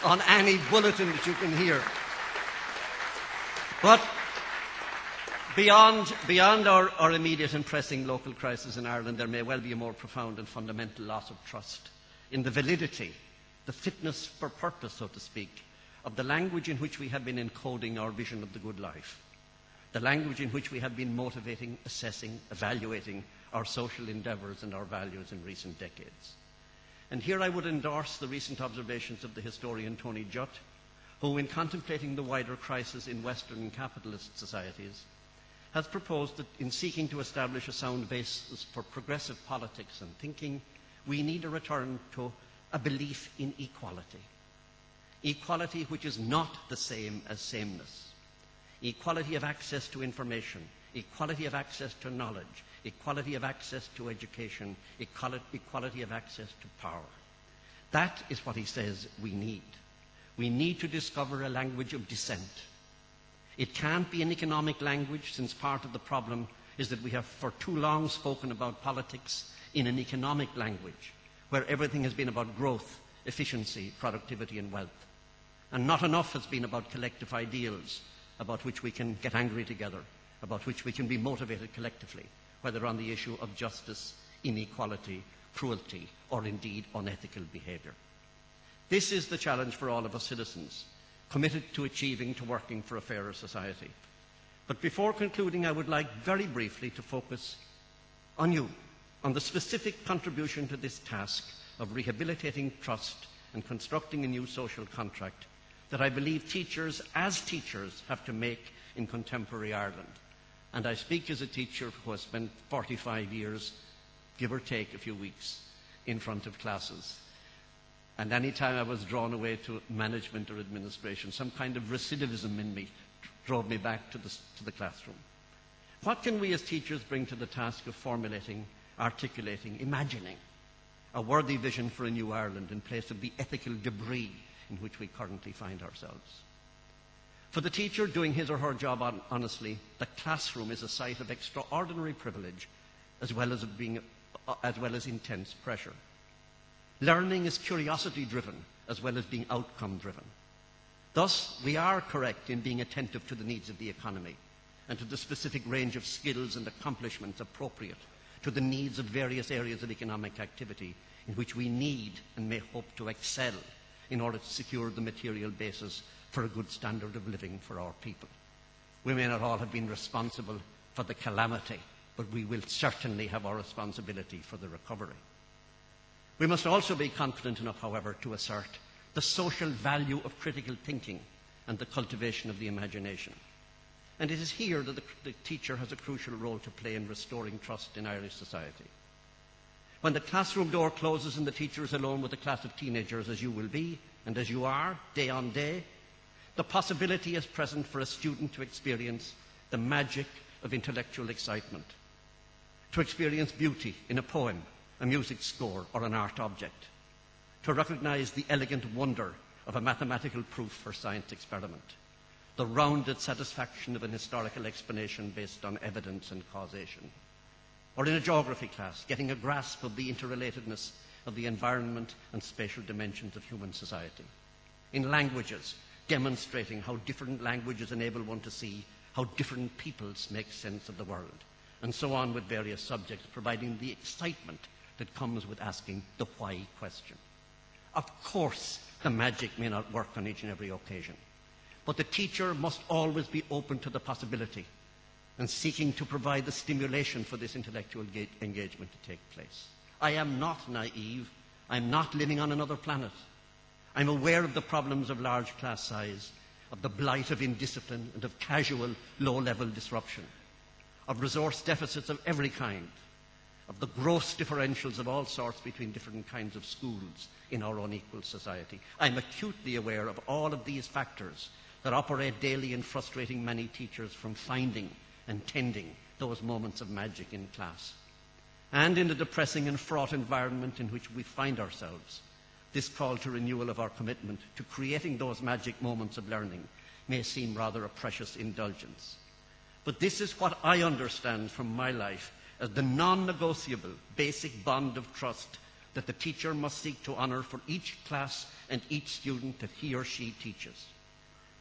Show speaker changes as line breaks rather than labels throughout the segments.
on any bulletin that you can hear. But beyond our immediate and pressing local crisis in Ireland, there may well be a more profound and fundamental loss of trust in the validity, the fitness for purpose, so to speak, of the language in which we have been encoding our vision of the good life, the language in which we have been motivating, assessing, evaluating our social endeavours and our values in recent decades. And here I would endorse the recent observations of the historian Tony Judt, who, in contemplating the wider crisis in Western capitalist societies, has proposed that in seeking to establish a sound basis for progressive politics and thinking, we need a return to a belief in equality. Equality which is not the same as sameness. Equality of access to information, equality of access to knowledge, equality of access to education, equality of access to power. That is what he says we need. We need to discover a language of dissent. It can't be an economic language, since part of the problem is that we have for too long spoken about politics in an economic language, where everything has been about growth, efficiency, productivity and wealth. And not enough has been about collective ideals, about which we can get angry together, about which we can be motivated collectively, whether on the issue of justice, inequality, cruelty, or indeed unethical behaviour. This is the challenge for all of us citizens, committed to achieving, to working for a fairer society. But before concluding, I would like very briefly to focus on you, on the specific contribution to this task of rehabilitating trust and constructing a new social contract that I believe teachers, as teachers, have to make in contemporary Ireland. And I speak as a teacher who has spent 45 years, give or take a few weeks, in front of classes. And any time I was drawn away to management or administration, some kind of recidivism in me drove me back to the classroom. What can we as teachers bring to the task of formulating, articulating, imagining a worthy vision for a new Ireland in place of the ethical debris in which we currently find ourselves? For the teacher doing his or her job honestly, the classroom is a site of extraordinary privilege as well as intense pressure. Learning is curiosity-driven as well as being outcome-driven. Thus, we are correct in being attentive to the needs of the economy and to the specific range of skills and accomplishments appropriate to the needs of various areas of economic activity in which we need and may hope to excel in order to secure the material basis for a good standard of living for our people. We may not all have been responsible for the calamity, but we will certainly have our responsibility for the recovery. We must also be confident enough, however, to assert the social value of critical thinking and the cultivation of the imagination. And it is here that the teacher has a crucial role to play in restoring trust in Irish society. When the classroom door closes and the teacher is alone with a class of teenagers, as you will be and as you are day on day, the possibility is present for a student to experience the magic of intellectual excitement, to experience beauty in a poem, a music score, or an art object, to recognize the elegant wonder of a mathematical proof or science experiment, the rounded satisfaction of an historical explanation based on evidence and causation, or in a geography class, getting a grasp of the interrelatedness of the environment and spatial dimensions of human society. In languages, demonstrating how different languages enable one to see how different peoples make sense of the world, and so on with various subjects, providing the excitement that comes with asking the why question. Of course, the magic may not work on each and every occasion, but the teacher must always be open to the possibility and seeking to provide the stimulation for this intellectual engagement to take place. I am not naive. I'm not living on another planet. I'm aware of the problems of large class size, of the blight of indiscipline and of casual, low-level disruption, of resource deficits of every kind, of the gross differentials of all sorts between different kinds of schools in our unequal society. I'm acutely aware of all of these factors that operate daily in frustrating many teachers from finding and tending those moments of magic in class. And in the depressing and fraught environment in which we find ourselves, this call to renewal of our commitment to creating those magic moments of learning may seem rather a precious indulgence. But this is what I understand from my life as the non-negotiable basic bond of trust that the teacher must seek to honour for each class and each student that he or she teaches.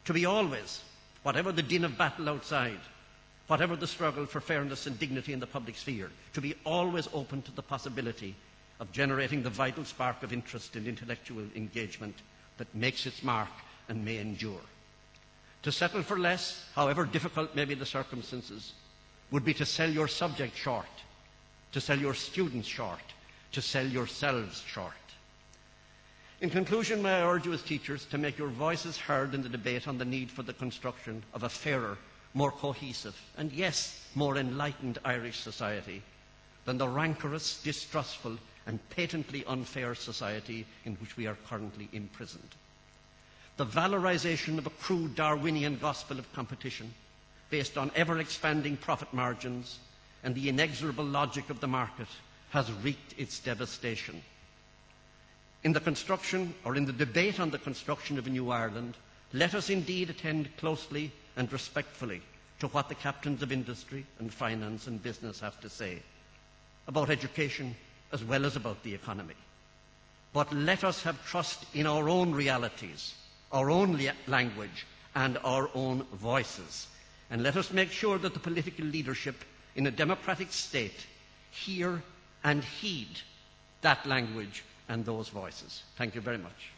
To be always, whatever the din of battle outside, whatever the struggle for fairness and dignity in the public sphere, to be always open to the possibility of generating the vital spark of interest and intellectual engagement that makes its mark and may endure. To settle for less, however difficult may be the circumstances, would be to sell your subject short, to sell your students short, to sell yourselves short. In conclusion, may I urge you as teachers to make your voices heard in the debate on the need for the construction of a fairer, more cohesive, and yes, more enlightened Irish society than the rancorous, distrustful, and patently unfair society in which we are currently imprisoned. The valorization of a crude Darwinian gospel of competition based on ever-expanding profit margins and the inexorable logic of the market has wreaked its devastation. In the construction, or in the debate on the construction of a new Ireland, let us indeed attend closely and respectfully to what the captains of industry and finance and business have to say about education as well as about the economy. But let us have trust in our own realities, our own language, and our own voices. And let us make sure that the political leadership in a democratic state hear and heed that language and those voices. Thank you very much.